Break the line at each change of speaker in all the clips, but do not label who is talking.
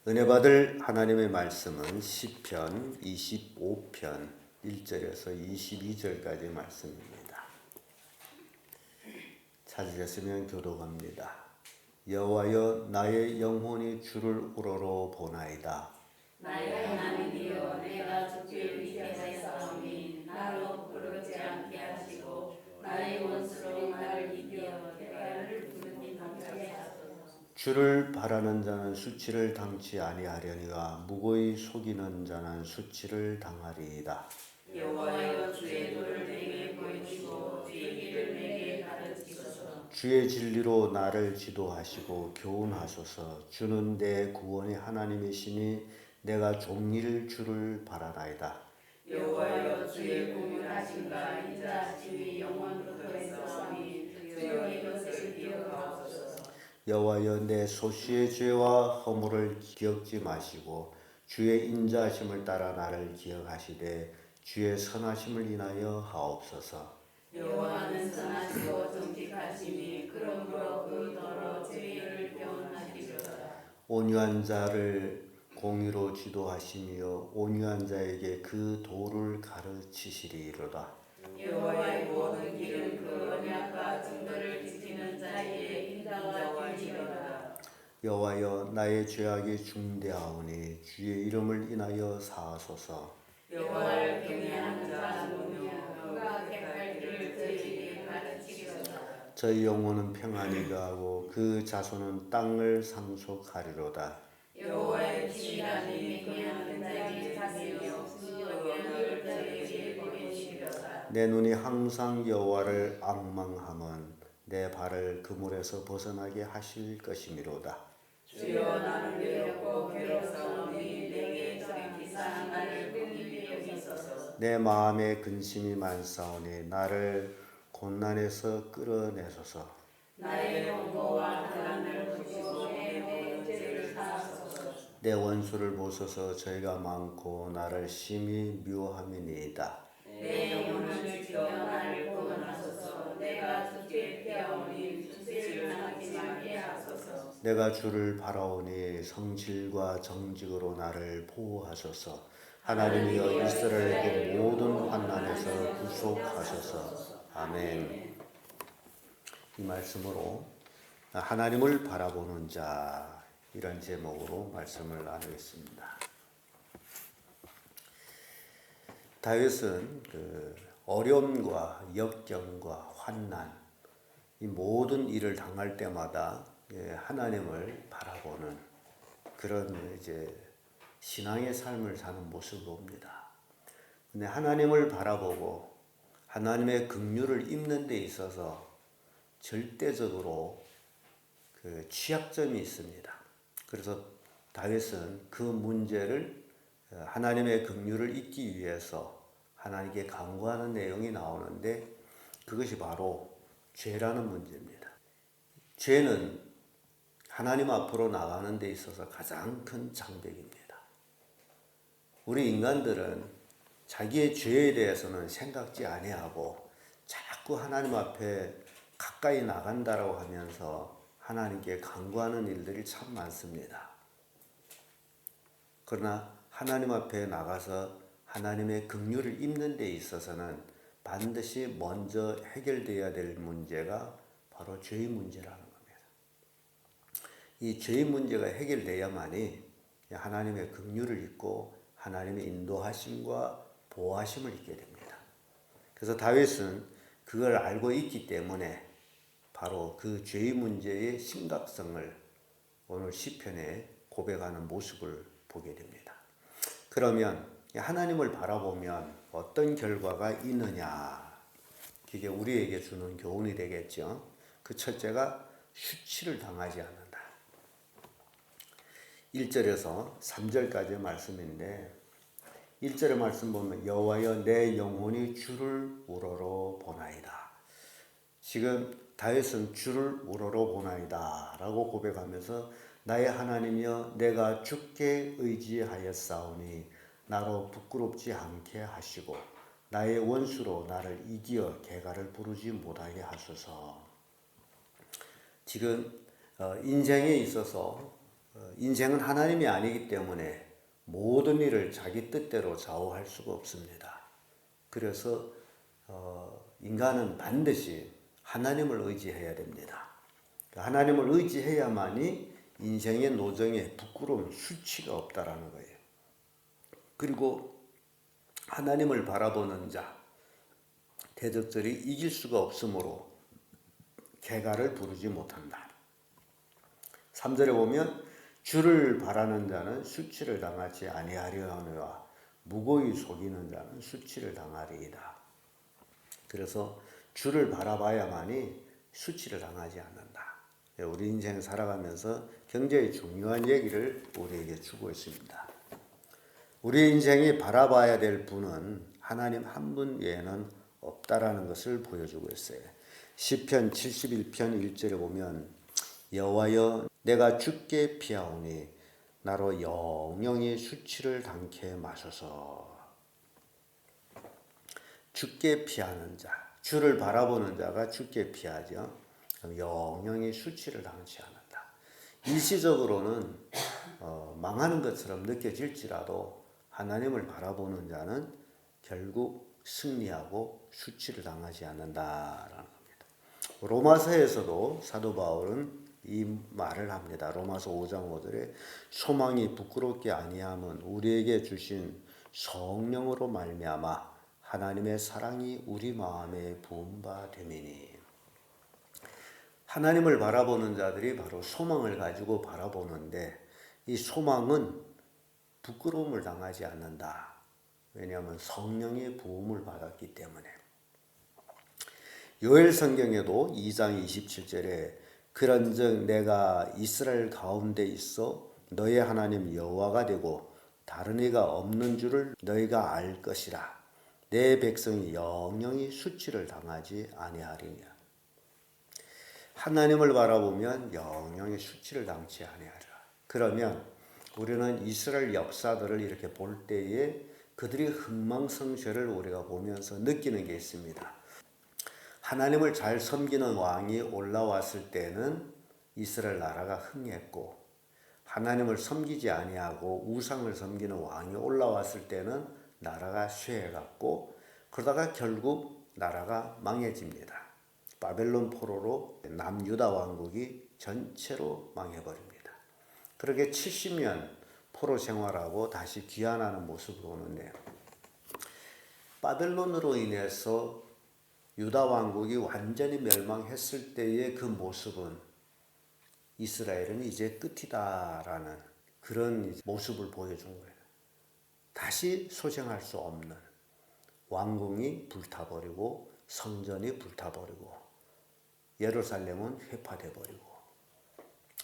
은혜 받을 하나님의 말씀은 시편 25편 1절에서 22절까지 말씀입니다. 찾으셨으면 교독합니다. 여호와여, 나의 영혼이 주를 우러러 보나이다.
나의 하나님이여, 내가 주께 위대하사오니 나로 부끄럽지 않게 하시고 나의 원수로 나를 이겨 대가를 부르니 당하게 하소서.
주를 바라는 자는 수치를 당치 아니하려니와 무고히 속이는 자는 수치를 당하리이다.
여호와여, 주의 도를 내게 보이시고 주의 길을 내게 가르치소서.
주의 진리로 나를 지도하시고 교훈하소서. 주는 내 구원의 하나님이시니 내가 종일 주를 바라나이다.
여호와여, 주의 공유하신가 인자하심이 영원부터 있사오니 주여 이것을 기억하옵소서.
여호와여, 내 소시의 죄와 허물을 기억지 마시고 주의 인자하심을 따라 나를 기억하시되 주의 선하심을 인하여 하옵소서.
여호와는 선하시고 정직하시니 그러므로 그더러 죄를 교훈하시리로다.
온유한 자를 공의로 지도하시며 온유한 자에게 그 도를 가르치시리로다.
여호와의 모든 길은 그 언약과 증거를 지키는 자에게 인자와 길이로다.
여호와여, 나의 죄악이 중대하오니 주의 이름을 인하여 사하소서.
여호와를 경외하는 자 누구며 그가 택할 길을 저희에게 가르치리로다.
저희 영혼은 평안히 가고 그 자손은 땅을 상속하리로다.
여호와의 지휘하니 경외하는 자에게 자비이 없으며 영광을 저희에게 보이시리로다.
내 눈이 항상 여호와를 앙망함은 내 발을 그물에서 벗어나게 하실 것이미로다.
주여, 나는 외롭고 괴로사오니 내게 돌이키사 나를 긍휼히 여기소서.
내 마음에 근심이 많사오니 나를 곤난에서 끌어내소서.
나의 원고와 한란을 보시고 내 모든 죄를 사하소서.
내 원수를 보소서. 저희가 많고 나를 심히 미워함이니이다.
내 영혼을 지켜 나를 구원하소서. 내가 주께 피하오니 주세를 당하지 말게 하소서.
내가 주를 바라오니 성실과 정직으로 나를 보호하소서. 하나님이여, 이스라엘의 모든 환난에서 구속하소서. 아멘. 이 말씀으로 하나님을 바라보는 자, 이런 제목으로 말씀을 나누겠습니다. 다윗은 그 어려움과 역경과 환난, 이 모든 일을 당할 때마다 하나님을 바라보는 그런 이제 신앙의 삶을 사는 모습을 봅니다. 근데 하나님을 바라보고 하나님의 긍휼을 입는 데 있어서 절대적으로 그 취약점이 있습니다. 그래서 다윗은 그 문제를 하나님의 긍휼을 잊기 위해서 하나님께 간구하는 내용이 나오는데 그것이 바로 죄라는 문제입니다. 죄는 하나님 앞으로 나가는 데 있어서 가장 큰 장벽입니다. 우리 인간들은 자기의 죄에 대해서는 생각지 아니하고 자꾸 하나님 앞에 가까이 나간다라고 하면서 하나님께 간구하는 일들이 참 많습니다. 그러나 하나님 앞에 나가서 하나님의 긍휼을 입는 데 있어서는 반드시 먼저 해결되어야 될 문제가 바로 죄의 문제라는 겁니다. 이 죄의 문제가 해결되어야만이 하나님의 긍휼을 입고 하나님의 인도하심과 보호하심을 입게 됩니다. 그래서 다윗은 그걸 알고 있기 때문에 바로 그 죄의 문제의 심각성을 오늘 시편에 고백하는 모습을 보게 됩니다. 그러면 하나님을 바라보면 어떤 결과가 있느냐? 그게 우리에게 주는 교훈이 되겠죠. 그 첫째가 수치를 당하지 않는다. 1절에서 3절까지의 말씀인데 1절의 말씀 보면 여호와여, 내 영혼이 주를 우러러 보나이다. 지금 다윗은 주를 우러러 보나이다 라고 고백하면서 나의 하나님이여, 내가 주께 의지하였사오니 나로 부끄럽지 않게 하시고 나의 원수로 나를 이기어 개가를 부르지 못하게 하소서. 지금 인생에 있어서 인생은 하나님이 아니기 때문에 모든 일을 자기 뜻대로 좌우할 수가 없습니다. 그래서 인간은 반드시 하나님을 의지해야 됩니다. 하나님을 의지해야만이 인생의 노정에 부끄러움, 수치가 없다라는 거예요. 그리고 하나님을 바라보는 자, 대적들이 이길 수가 없으므로 개가를 부르지 못한다. 3절에 보면 주를 바라는 자는 수치를 당하지 아니하려 하노라. 무고히 속이는 자는 수치를 당하리이다. 그래서 주를 바라봐야만이 수치를 당하지 않는다. 우리 인생 살아가면서 굉장히 중요한 얘기를 우리에게 주고 있습니다. 우리 인생이 바라봐야 될 분은 하나님 한 분 외에는 없다라는 것을 보여주고 있어요. 시편 71편 1절에 보면 여호와여 내가 주께 피하오니 나로 영영이 수치를 당케 마소서. 주께 피하는 자, 주를 바라보는 자가 주께 피하죠. 그럼 영영이 수치를 당치 않는다. 일시적으로는 망하는 것처럼 느껴질지라도 하나님을 바라보는 자는 결국 승리하고 수치를 당하지 않는다라는 겁니다. 로마서에서도 사도 바울은 이 말을 합니다. 로마서 5장 5절에 소망이 부끄럽게 아니함은 우리에게 주신 성령으로 말미암아 하나님의 사랑이 우리 마음에 부은 바 됨이니. 하나님을 바라보는 자들이 바로 소망을 가지고 바라보는데 이 소망은 부끄러움을 당하지 않는다. 왜냐하면 성령의 부음을 받았기 때문에. 요엘 성경에도 2장 27절에 그런즉 내가 이스라엘 가운데 있어 너의 하나님 여호와가 되고 다른 이가 없는 줄을 너희가 알 것이라. 내 백성이 영영이 수치를 당하지 아니하리냐. 하나님을 바라보면 영영이 수치를 당치 아니하리라. 그러면 우리는 이스라엘 역사들을 이렇게 볼 때에 그들의 흥망성쇠를 우리가 보면서 느끼는 게 있습니다. 하나님을 잘 섬기는 왕이 올라왔을 때는 이스라엘 나라가 흥했고, 하나님을 섬기지 아니하고 우상을 섬기는 왕이 올라왔을 때는 나라가 쇠해갔고, 그러다가 결국 나라가 망해집니다. 바벨론 포로로 남유다 왕국이 전체로 망해버립니다. 그렇게 70년 포로 생활하고 다시 귀환하는 모습을 보는데, 바벨론으로 인해서 유다 왕국이 완전히 멸망했을 때의 그 모습은 이스라엘은 이제 끝이다라는 그런 모습을 보여준 거예요. 다시 소생할 수 없는 왕궁이 불타버리고 성전이 불타버리고 예루살렘은 회파돼 버리고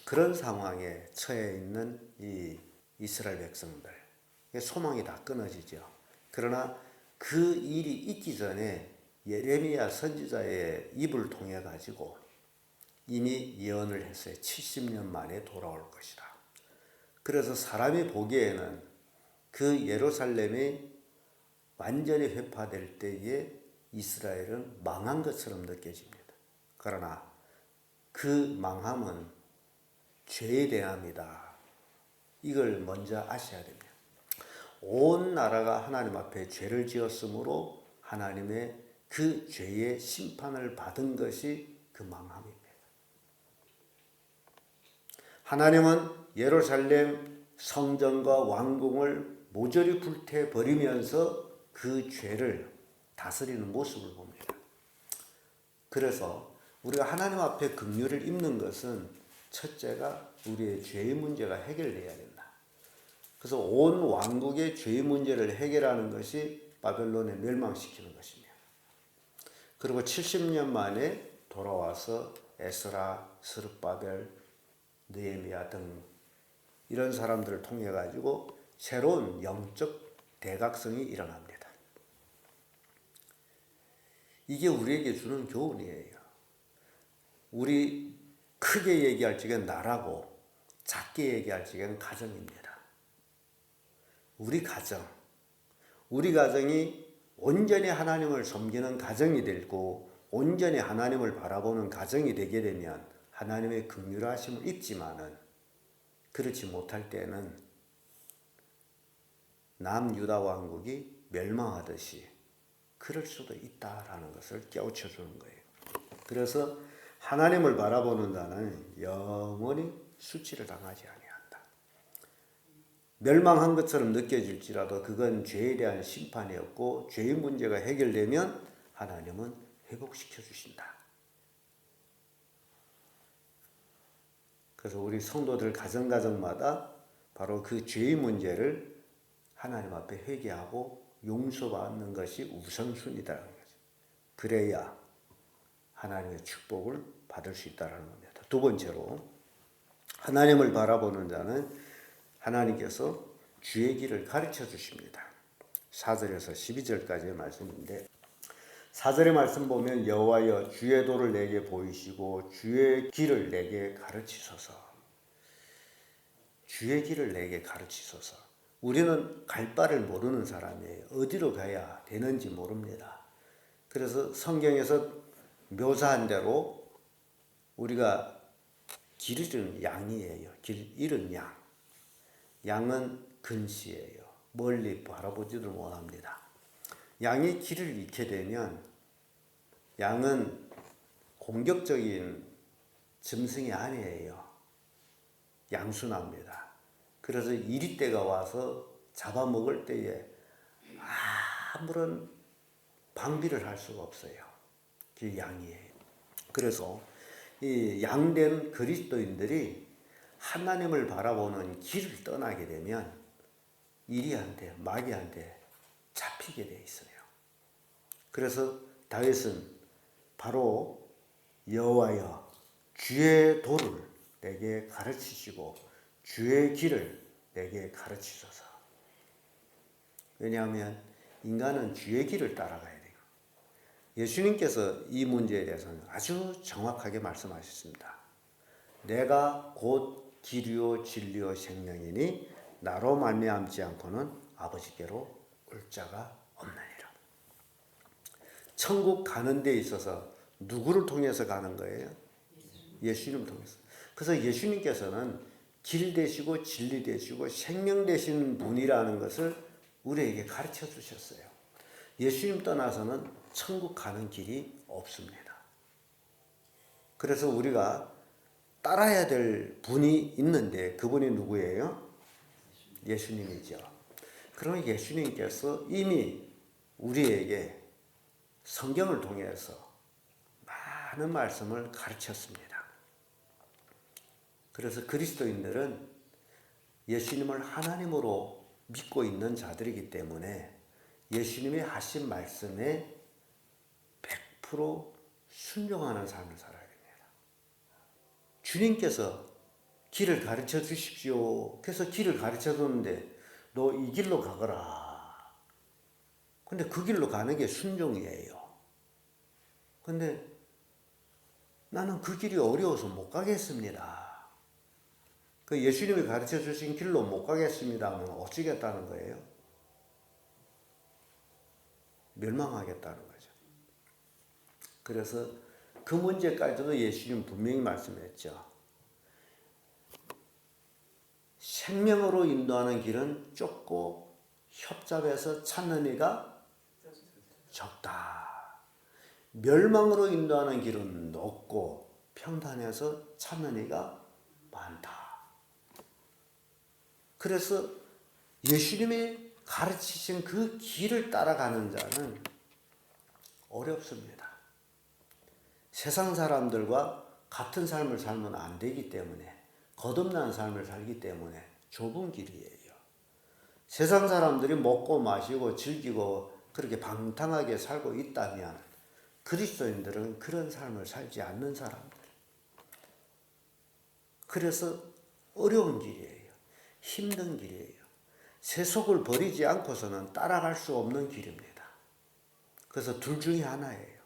그런 상황에 처해 있는 이 이스라엘 백성들, 소망이 다 끊어지죠. 그러나 그 일이 있기 전에 예레미야 선지자의 입을 통해 가지고 이미 예언을 했어요. 70년 만에 돌아올 것이다. 그래서 사람이 보기에는 그 예루살렘이 완전히 회파될 때에 이스라엘은 망한 것처럼 느껴집니다. 그러나 그 망함은 죄에 대함이다. 이걸 먼저 아셔야 됩니다. 온 나라가 하나님 앞에 죄를 지었으므로 하나님의 그 죄의 심판을 받은 것이 그 망함입니다. 하나님은 예루살렘 성전과 왕궁을 모조리 불태버리면서 그 죄를 다스리는 모습을 봅니다. 그래서 우리가 하나님 앞에 긍휼을 입는 것은 첫째가 우리의 죄의 문제가 해결돼야 된다. 그래서 온 왕국의 죄의 문제를 해결하는 것이 바벨론에 멸망시키는 것입니다. 그리고 70년 만에 돌아와서 에스라, 스룹바벨, 느헤미야 등 이런 사람들을 통해 가지고 새로운 영적 대각성이 일어납니다. 이게 우리에게 주는 교훈이에요. 우리 크게 얘기할 적엔 나라고 작게 얘기할 적엔 가정입니다. 우리 가정이 온전히 하나님을 섬기는 가정이 되고 온전히 하나님을 바라보는 가정이 되게 되면 하나님의 긍휼하심을 입지만은 그렇지 못할 때는 남유다 왕국이 멸망하듯이 그럴 수도 있다라는 것을 깨우쳐 주는 거예요. 그래서 하나님을 바라보는 자는 영원히 수치를 당하지 아니한다. 멸망한 것처럼 느껴질지라도 그건 죄에 대한 심판이었고 죄의 문제가 해결되면 하나님은 회복시켜 주신다. 그래서 우리 성도들 가정가정마다 바로 그 죄의 문제를 하나님 앞에 회개하고 용서받는 것이 우선순위다라는 거죠. 그래야 하나님의 축복을 받을 수 있다는 겁니다. 두 번째로 하나님을 바라보는 자는 하나님께서 주의 길을 가르쳐 주십니다. 4절에서 12절까지의 말씀인데 4절의 말씀 보면 여호와여 주의 도를 내게 보이시고 주의 길을 내게 가르치소서. 주의 길을 내게 가르치소서. 우리는 갈 바를 모르는 사람이에요. 어디로 가야 되는지 모릅니다. 그래서 성경에서 묘사한 대로 우리가 길 잃은 양이에요. 길 잃은 양. 양은 근시예요. 멀리 바라보지도 못합니다. 양이 길을 잃게 되면 양은 공격적인 짐승이 아니에요. 양순합니다. 그래서 이리떼가 와서 잡아먹을 때에 아무런 방비를 할 수가 없어요. 그게 양이에요. 그래서 이 양된 그리스도인들이 하나님을 바라보는 길을 떠나게 되면 이리한테 마귀한테 잡히게 돼 있어요. 그래서 다윗은 바로 여호와여 주의 도를 내게 가르치시고 주의 길을 내게 가르치소서. 왜냐하면 인간은 주의 길을 따라가야 돼요. 예수님께서 이 문제에 대해서는 아주 정확하게 말씀하셨습니다. 내가 곧 길이요 진리요 생명이니 나로 말미암지 않고는 아버지께로 올 자가 없느니라. 천국 가는 데 있어서 누구를 통해서 가는 거예요? 예수님을 통해서. 그래서 예수님께서는 길 되시고 진리 되시고 생명 되시는 분이라는 것을 우리에게 가르쳐 주셨어요. 예수님 떠나서는 천국 가는 길이 없습니다. 그래서 우리가 따라야 될 분이 있는데 그분이 누구예요? 예수님이죠. 그러면 예수님께서 이미 우리에게 성경을 통해서 많은 말씀을 가르쳤습니다. 그래서 그리스도인들은 예수님을 하나님으로 믿고 있는 자들이기 때문에 예수님이 하신 말씀에 100% 순종하는 삶을 살아야 됩니다. 주님께서 길을 가르쳐 주십시오. 그래서 길을 가르쳐 줬는데 너 이 길로 가거라. 근데 그 길로 가는 게 순종이에요. 근데 나는 그 길이 어려워서 못 가겠습니다. 그 예수님이 가르쳐 주신 길로 못 가겠습니다 하면 어찌겠다는 거예요? 멸망하겠다는 거죠. 그래서 그 문제까지도 예수님 분명히 말씀했죠. 생명으로 인도하는 길은 좁고 협잡해서 찾는 이가 적다. 멸망으로 인도하는 길은 높고 평탄해서 찾는 이가 많다. 그래서 예수님이 가르치신 그 길을 따라가는 자는 어렵습니다. 세상 사람들과 같은 삶을 살면 안 되기 때문에 거듭난 삶을 살기 때문에 좁은 길이에요. 세상 사람들이 먹고 마시고 즐기고 그렇게 방탕하게 살고 있다면 그리스도인들은 그런 삶을 살지 않는 사람들. 그래서 어려운 길이에요. 힘든 길이에요. 세속을 버리지 않고서는 따라갈 수 없는 길입니다. 그래서 둘 중에 하나예요.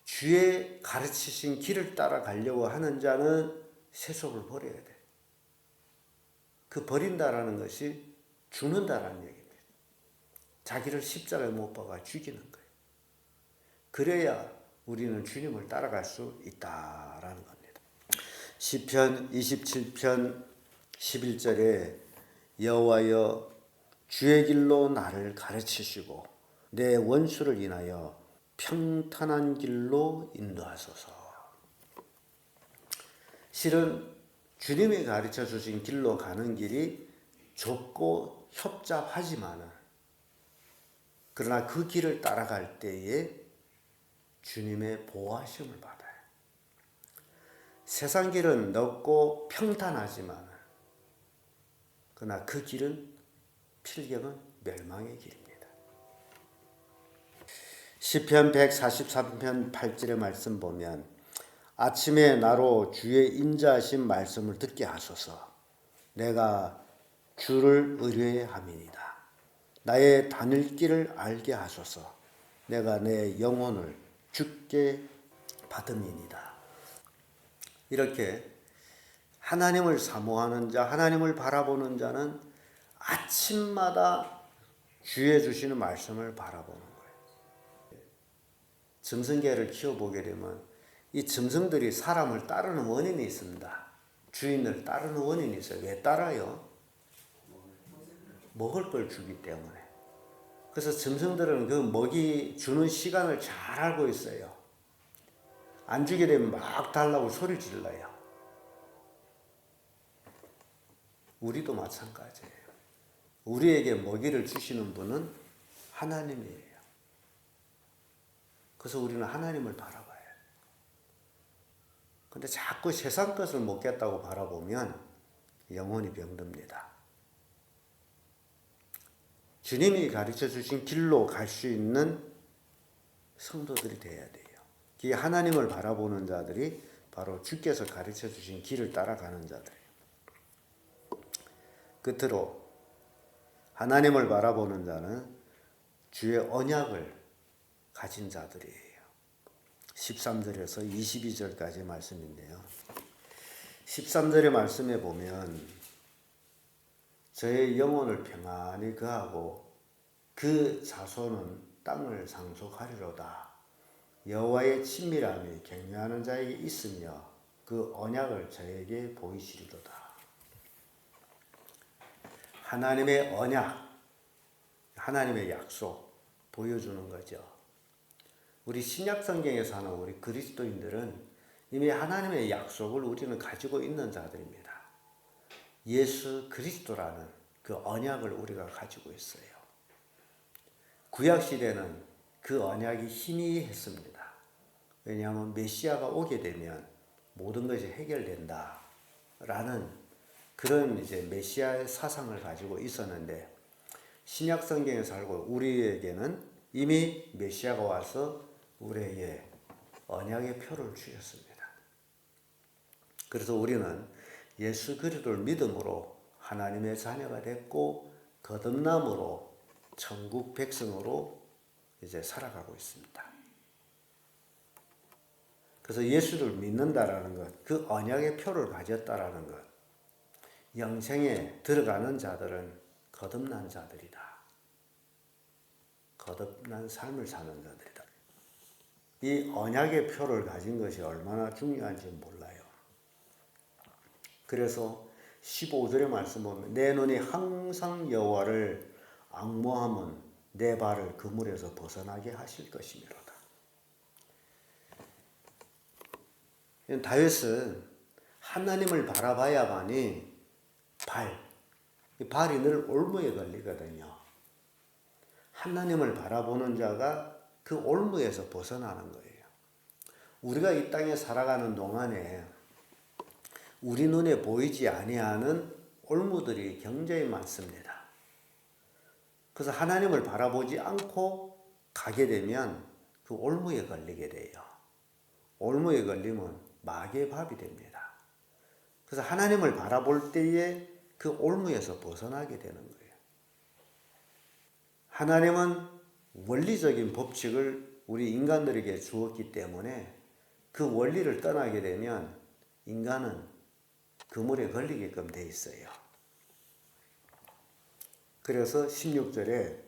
주의 가르치신 길을 따라가려고 하는 자는 세속을 버려야 돼. 그 버린다라는 것이 죽는다라는 얘기입니다. 자기를 십자가에 못 박아 죽이는 거예요. 그래야 우리는 주님을 따라갈 수 있다라는 겁니다. 시편 27편 11절에 여호와여 주의 길로 나를 가르치시고 내 원수를 인하여 평탄한 길로 인도하소서. 실은 주님이 가르쳐 주신 길로 가는 길이 좁고 협잡하지만은 그러나 그 길을 따라갈 때에 주님의 보호하심을 받아요. 세상 길은 넓고 평탄하지만 그러나 그 길은 필경은 멸망의 길입니다. 시편 143편 8절의 말씀 보면 아침에 나로 주의 인자하신 말씀을 듣게 하소서. 내가 주를 의뢰함이니이다. 나의 다닐 길을 알게 하소서. 내가 내 영혼을 주께 받음이니이다. 이렇게 하나님을 사모하는 자, 하나님을 바라보는 자는 아침마다 주의 주시는 말씀을 바라보는 거예요. 짐승개를 키워보게 되면 이 짐승들이 사람을 따르는 원인이 있습니다. 주인을 따르는 원인이 있어요. 왜 따라요? 먹을 걸 주기 때문에. 그래서 짐승들은 그 먹이 주는 시간을 잘 알고 있어요. 안 주게 되면 막 달라고 소리 질러요. 우리도 마찬가지예요. 우리에게 먹이를 주시는 분은 하나님이에요. 그래서 우리는 하나님을 바라봐요. 근데 자꾸 세상 것을 먹겠다고 바라보면 영혼이 병듭니다. 주님이 가르쳐 주신 길로 갈 수 있는 성도들이 되어야 돼요. 이 하나님을 바라보는 자들이 바로 주께서 가르쳐 주신 길을 따라가는 자들이에요. 끝으로 하나님을 바라보는 자는 주의 언약을 가진 자들이에요. 13절에서 22절까지 말씀인데요. 13절의 말씀에 보면 저의 영혼을 평안히 거하고 그 자손은 땅을 상속하리로다. 여호와의 친밀함이 경외하는 자에게 있으며 그 언약을 저에게 보이시리로다. 하나님의 언약, 하나님의 약속 보여주는 거죠. 우리 신약 성경에 사는 우리 그리스도인들은 이미 하나님의 약속을 우리는 가지고 있는 자들입니다. 예수 그리스도라는 그 언약을 우리가 가지고 있어요. 구약 시대는 그 언약이 희미했습니다. 왜냐하면 메시아가 오게 되면 모든 것이 해결된다라는 그런 이제 메시아의 사상을 가지고 있었는데 신약 성경에 살고 우리에게는 이미 메시아가 와서 우리에게 언약의 표를 주셨습니다. 그래서 우리는 예수 그리스도를 믿음으로 하나님의 자녀가 됐고 거듭남으로 천국 백성으로 이제 살아가고 있습니다. 그래서 예수를 믿는다라는 것, 그 언약의 표를 가졌다라는 것, 영생에 들어가는 자들은 거듭난 자들이다. 거듭난 삶을 사는 자들이다. 이 언약의 표를 가진 것이 얼마나 중요한지 몰라요. 그래서 15절의 말씀 보면 내 눈이 항상 여호와를 앙모함은 내 발을 그물에서 벗어나게 하실 것이미로다. 다윗은 하나님을 바라봐야만이 발이 늘 올무에 걸리거든요. 하나님을 바라보는 자가 그 올무에서 벗어나는 거예요. 우리가 이 땅에 살아가는 동안에 우리 눈에 보이지 아니하는 올무들이 굉장히 많습니다. 그래서 하나님을 바라보지 않고 가게 되면 그 올무에 걸리게 돼요. 올무에 걸리면 마귀의 밥이 됩니다. 그래서 하나님을 바라볼 때에 그 올무에서 벗어나게 되는 거예요. 하나님은 원리적인 법칙을 우리 인간들에게 주었기 때문에 그 원리를 떠나게 되면 인간은 그물에 걸리게끔 돼 있어요. 그래서 16절에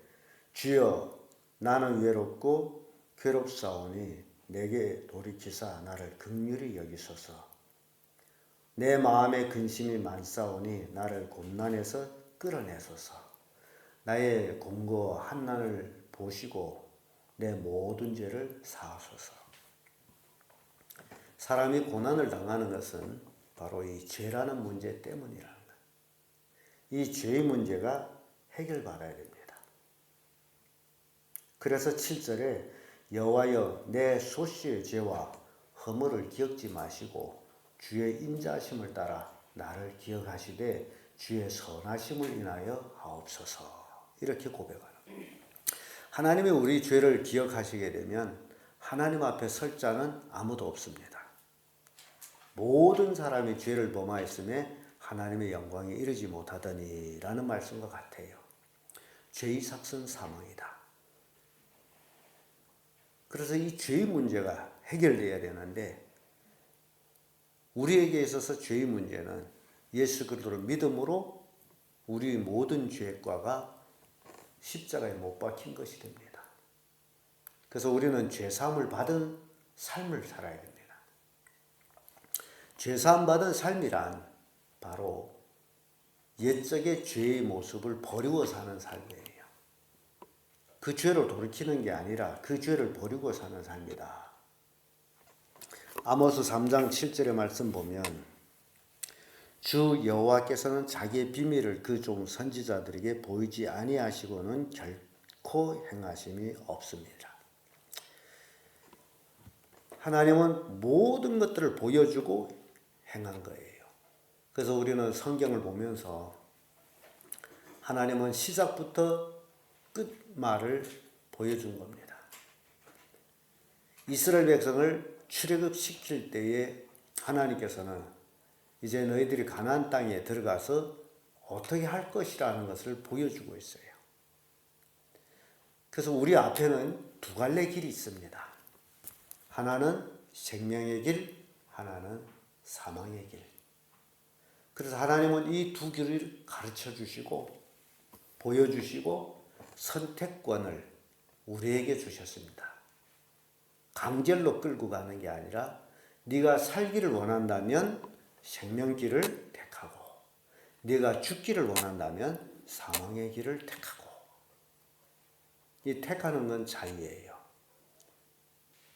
주여 나는 외롭고 괴롭사오니 내게 돌이키사 나를 긍휼히 여기소서. 내 마음에 근심이 많사오니 나를 곤난에서 끌어내소서. 나의 곤고 한난을 보시고 내 모든 죄를 사하소서. 사람이 고난을 당하는 것은 바로 이 죄라는 문제 때문이라는 거예요. 이 죄의 문제가 해결받아야 됩니다. 그래서 7절에 여호와여 내 소시의 죄와 허물을 기억지 마시고 주의 인자하심을 따라 나를 기억하시되 주의 선하심을 인하여 하옵소서. 이렇게 고백하는 거예요. 하나님이 우리 죄를 기억하시게 되면 하나님 앞에 설 자는 아무도 없습니다. 모든 사람이 죄를 범하였음에 하나님의 영광에 이르지 못하더니 라는 말씀과 같아요. 죄의 삭은 사망이다. 그래서 이 죄의 문제가 해결되어야 되는데 우리에게 있어서 죄의 문제는 예수 그리스도를 믿음으로 우리 모든 죄과가 십자가에 못 박힌 것이 됩니다. 그래서 우리는 죄사함을 받은 삶을 살아야 됩니다. 죄사함 받은 삶이란 바로 옛적의 죄의 모습을 버리고 사는 삶이에요. 그 죄를 돌이키는 게 아니라 그 죄를 버리고 사는 삶이다. 아모스 3장 7절의 말씀 보면 주 여호와께서는 자기의 비밀을 그 종 선지자들에게 보이지 아니하시고는 결코 행하심이 없습니다. 하나님은 모든 것들을 보여주고 행한 거예요. 그래서 우리는 성경을 보면서 하나님은 시작부터 끝말을 보여준 겁니다. 이스라엘 백성을 출애굽시킬 때에 하나님께서는 이제 너희들이 가나안 땅에 들어가서 어떻게 할 것이라는 것을 보여주고 있어요. 그래서 우리 앞에는 두 갈래 길이 있습니다. 하나는 생명의 길, 하나는 사망의 길. 그래서 하나님은 이 두 길을 가르쳐 주시고 보여주시고 선택권을 우리에게 주셨습니다. 강제로 끌고 가는 게 아니라 네가 살기를 원한다면 생명길을 택하고 네가 죽기를 원한다면 사망의 길을 택하고 이 택하는 건 자유예요.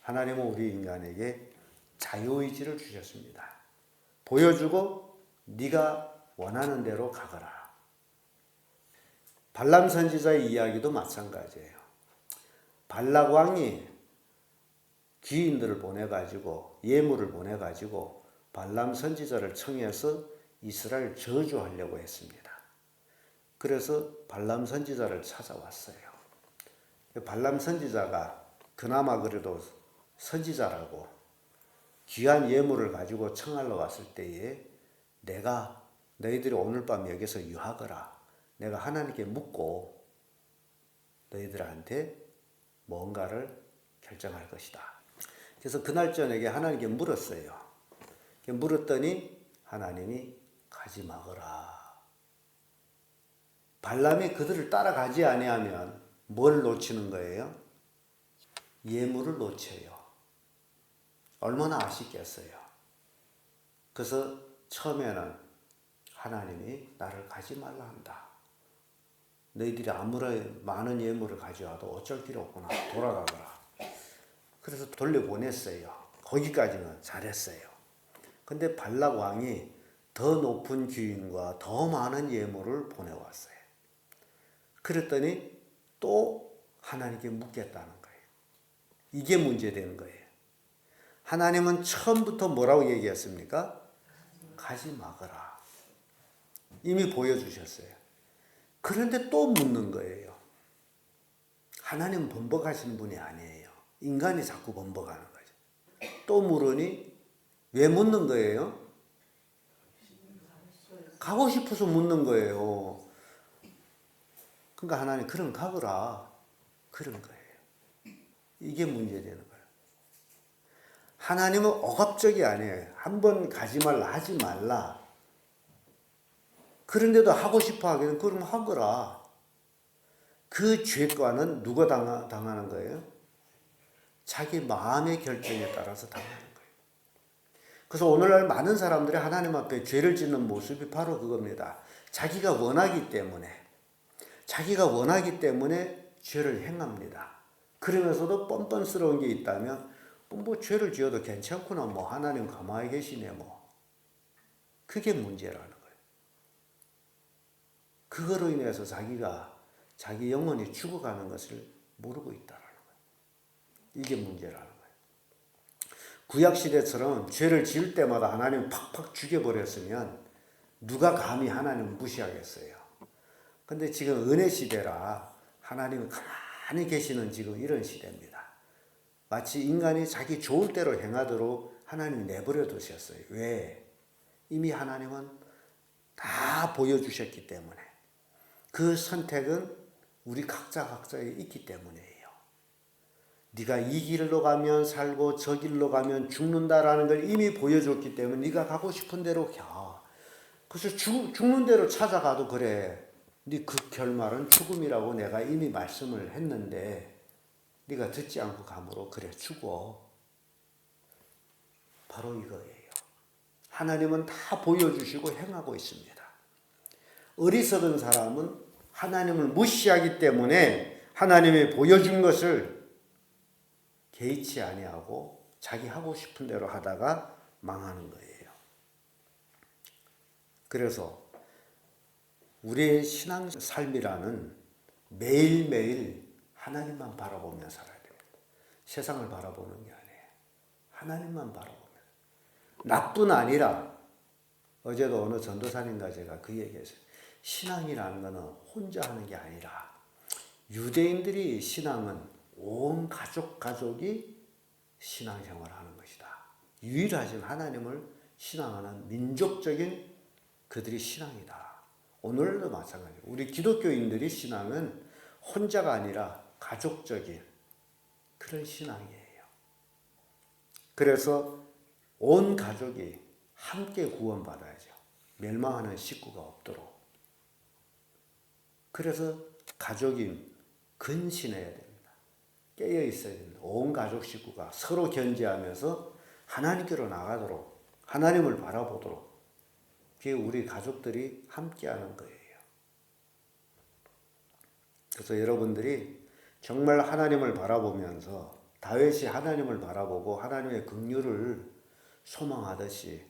하나님은 우리 인간에게 자유의지를 주셨습니다. 보여주고 네가 원하는 대로 가거라. 발람 선지자의 이야기도 마찬가지예요. 발락 왕이 귀인들을 보내가지고 예물을 보내가지고 발람 선지자를 청해서 이스라엘 저주하려고 했습니다. 그래서 발람 선지자를 찾아왔어요. 발람 선지자가 그나마 그래도 선지자라고 귀한 예물을 가지고 청하러 왔을 때에 내가 너희들이 오늘 밤 여기서 유하거라. 내가 하나님께 묻고 너희들한테 뭔가를 결정할 것이다. 그래서 그날 저녁에 하나님께 물었어요. 물었더니 하나님이 가지 마거라. 발람이 그들을 따라가지 아니하면 뭘 놓치는 거예요? 예물을 놓쳐요. 얼마나 아쉽겠어요. 그래서 처음에는 하나님이 나를 가지 말라 한다. 너희들이 아무리 많은 예물을 가져와도 어쩔 필요 없구나. 돌아가거라. 그래서 돌려보냈어요. 거기까지는 잘했어요. 근데 발락 왕이 더 높은 귀인과 더 많은 예물을 보내왔어요. 그랬더니 또 하나님께 묻겠다는 거예요. 이게 문제되는 거예요. 하나님은 처음부터 뭐라고 얘기했습니까? 가지 마거라. 이미 보여주셨어요. 그런데 또 묻는 거예요. 하나님은 번복하시는 분이 아니에요. 인간이 자꾸 번복하는 거죠. 또 물으니 왜 묻는 거예요? 가고 싶어서 묻는 거예요. 그러니까 하나님 그럼 가거라. 그런 거예요. 이게 문제되는 거예요. 하나님은 억압적이 아니에요. 한번 가지 말라 하지 말라. 그런데도 하고 싶어 하기는 그럼 하거라. 그 죄과는 누가 당하는 거예요? 자기 마음의 결정에 따라서 당하는 거예요. 그래서 오늘날 많은 사람들이 하나님 앞에 죄를 짓는 모습이 바로 그겁니다. 자기가 원하기 때문에 죄를 행합니다. 그러면서도 뻔뻔스러운 게 있다면 뭐 죄를 지어도 괜찮구나, 뭐 하나님 가만히 계시네, 뭐 그게 문제라는 거예요. 그거로 인해서 자기 영혼이 죽어가는 것을 모르고 있다라는 거예요. 이게 문제라는 거예요. 구약시대처럼 죄를 지을 때마다 하나님 팍팍 죽여버렸으면 누가 감히 하나님을 무시하겠어요. 근데 지금 은혜 시대라 하나님이 가만히 계시는 지금 이런 시대입니다. 마치 인간이 자기 좋을 대로 행하도록 하나님이 내버려 두셨어요. 왜? 이미 하나님은 다 보여주셨기 때문에. 그 선택은 우리 각자에 있기 때문이에요. 네가 이 길로 가면 살고 저 길로 가면 죽는다라는 걸 이미 보여줬기 때문에 네가 가고 싶은 대로 가. 그래서 죽는 대로 찾아가도 그래. 네 그 결말은 죽음이라고 내가 이미 말씀을 했는데 네가 듣지 않고 가므로 그래 죽어. 바로 이거예요. 하나님은 다 보여주시고 행하고 있습니다. 어리석은 사람은 하나님을 무시하기 때문에 하나님이 보여준 것을 개의치 아니하고 자기 하고 싶은 대로 하다가 망하는 거예요. 그래서 우리의 신앙 삶이라는 매일매일 하나님만 바라보며 살아야 됩니다. 세상을 바라보는 게 아니에요. 하나님만 바라보면. 나뿐 아니라 어제도 어느 전도사님과 제가 그 얘기했어요. 신앙이라는 것은 혼자 하는 게 아니라 유대인들이 신앙은 온 가족이 신앙생활을 하는 것이다. 유일하신 하나님을 신앙하는 민족적인 그들이 신앙이다. 오늘도 마찬가지예요. 우리 기독교인들이 신앙은 혼자가 아니라 가족적인 그런 신앙이에요. 그래서 온 가족이 함께 구원받아야죠. 멸망하는 식구가 없도록. 그래서 가족이 근신해야 됩니다. 깨어 있어야 됩니다. 온 가족 식구가 서로 견제하면서 하나님께로 나가도록, 하나님을 바라보도록, 그게 우리 가족들이 함께하는 거예요. 그래서 여러분들이 정말 하나님을 바라보면서 다윗이 하나님을 바라보고 하나님의 긍휼을 소망하듯이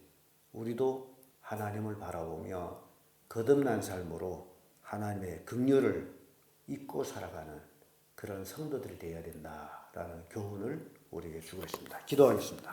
우리도 하나님을 바라보며 거듭난 삶으로 하나님의 긍휼을 잊고 살아가는 그런 성도들이 되어야 된다라는 교훈을 우리에게 주고 있습니다. 기도하겠습니다.